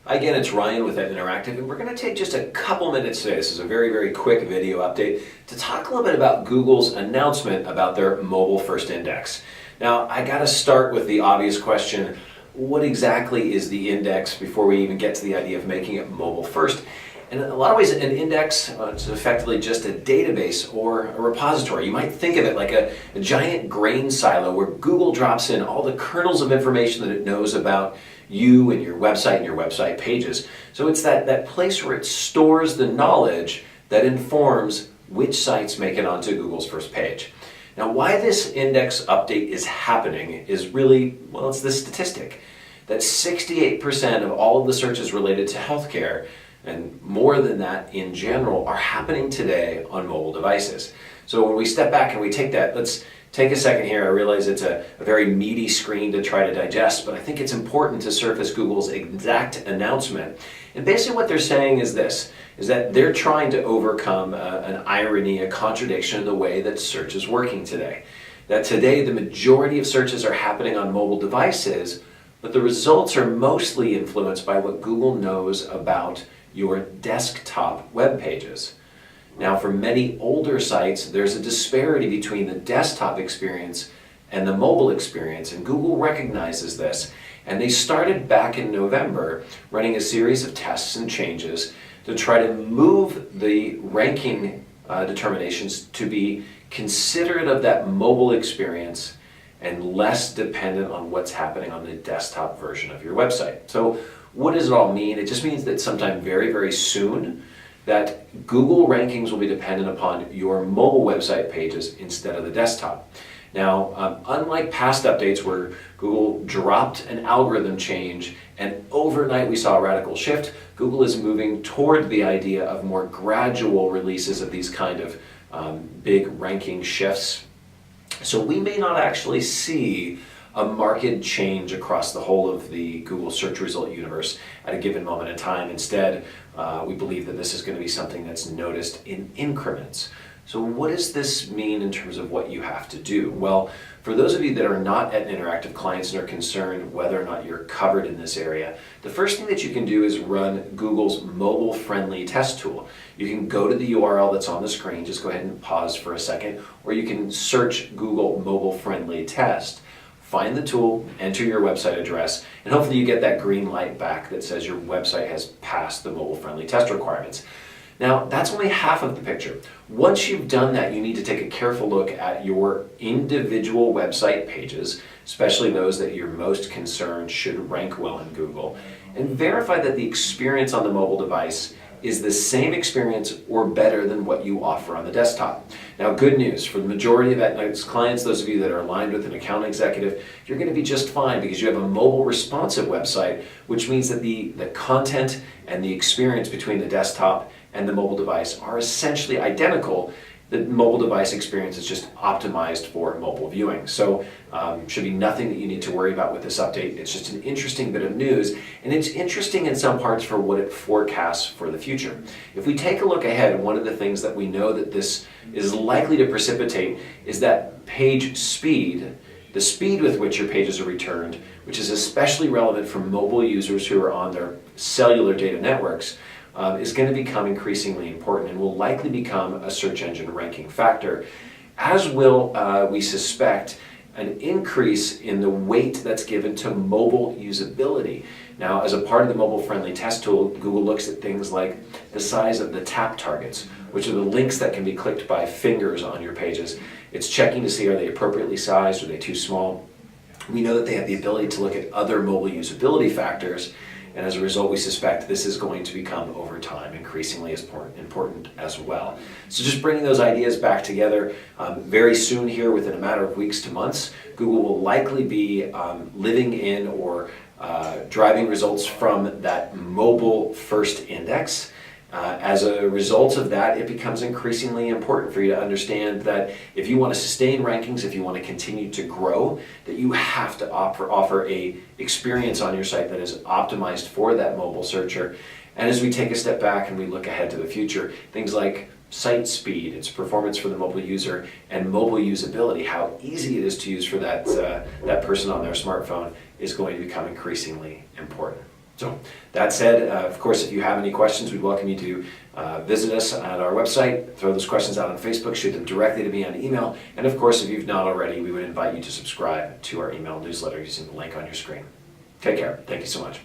Hi again, it's Ryan with Etna Interactive, and we're going to take just a couple minutes today. This is a very, very quick video update to talk a little bit about Google's announcement about their mobile first index. Now, I got to start with the obvious question, what exactly is the index before we even get to the idea of making it mobile first? And in a lot of ways, an index is effectively just a database or a repository. You might think of it like a giant grain silo where Google drops in all the kernels of information that it knows about you and your website pages. So it's that place where it stores the knowledge that informs which sites make it onto Google's first page. Now, why this index update is happening is really, well, it's this statistic that 68% of all of the searches related to healthcare, and more than that in general, are happening today on mobile devices. So when we step back and we take that, let's take a second here. I realize it's a very meaty screen to try to digest, but I think it's important to surface Google's exact announcement. And basically what they're saying is this, is that they're trying to overcome an irony, a contradiction in the way that search is working today. That today the majority of searches are happening on mobile devices, but the results are mostly influenced by what Google knows about your desktop web pages. Now, for many older sites, there's a disparity between the desktop experience and the mobile experience, and Google recognizes this. And they started back in November running a series of tests and changes to try to move the ranking determinations to be considerate of that mobile experience and less dependent on what's happening on the desktop version of your website. So what does it all mean? It just means that sometime very, very soon, that Google rankings will be dependent upon your mobile website pages instead of the desktop. Now, unlike past updates where Google dropped an algorithm change and overnight we saw a radical shift, Google is moving toward the idea of more gradual releases of these kind of big ranking shifts. So we may not actually see a marked change across the whole of the Google search result universe at a given moment in time. Instead, we believe that this is going to be something that's noticed in increments. So what does this mean in terms of what you have to do? Well, for those of you that are not Etna Interactive clients and are concerned whether or not you're covered in this area, the first thing that you can do is run Google's mobile-friendly test tool. You can go to the URL that's on the screen, just go ahead and pause for a second, or you can search Google mobile-friendly test. Find the tool, enter your website address, and hopefully you get that green light back that says your website has passed the mobile-friendly test requirements. Now, that's only half of the picture. Once you've done that, you need to take a careful look at your individual website pages, especially those that you're most concerned should rank well in Google, and verify that the experience on the mobile device is the same experience or better than what you offer on the desktop. Now, good news, for the majority of Etna's clients, those of you that are aligned with an account executive, you're going to be just fine because you have a mobile responsive website, which means that the content and the experience between the desktop and the mobile device are essentially identical. The mobile device experience is just optimized for mobile viewing. So should be nothing that you need to worry about with this update. It's just an interesting bit of news, and it's interesting in some parts for what it forecasts for the future. If we take a look ahead, one of the things that we know that this is likely to precipitate is that page speed, the speed with which your pages are returned, which is especially relevant for mobile users who are on their cellular data networks, is going to become increasingly important and will likely become a search engine ranking factor, as will, we suspect, an increase in the weight that's given to mobile usability. Now, as a part of the mobile-friendly test tool, Google looks at things like the size of the tap targets, which are the links that can be clicked by fingers on your pages. It's checking to see, are they appropriately sized, are they too small? We know that they have the ability to look at other mobile usability factors, and as a result, we suspect this is going to become, over time, increasingly important as well. So just bringing those ideas back together, very soon here, within a matter of weeks to months, Google will likely be living in or driving results from that mobile first index. As a result of that, it becomes increasingly important for you to understand that if you want to sustain rankings, if you want to continue to grow, that you have to offer a experience on your site that is optimized for that mobile searcher. And as we take a step back and we look ahead to the future, things like site speed, its performance for the mobile user, and mobile usability, how easy it is to use for that person on their smartphone, is going to become increasingly important. So that said, of course, if you have any questions, we'd welcome you to visit us at our website, throw those questions out on Facebook, shoot them directly to me on email, and of course, if you've not already, we would invite you to subscribe to our email newsletter using the link on your screen. Take care. Thank you so much.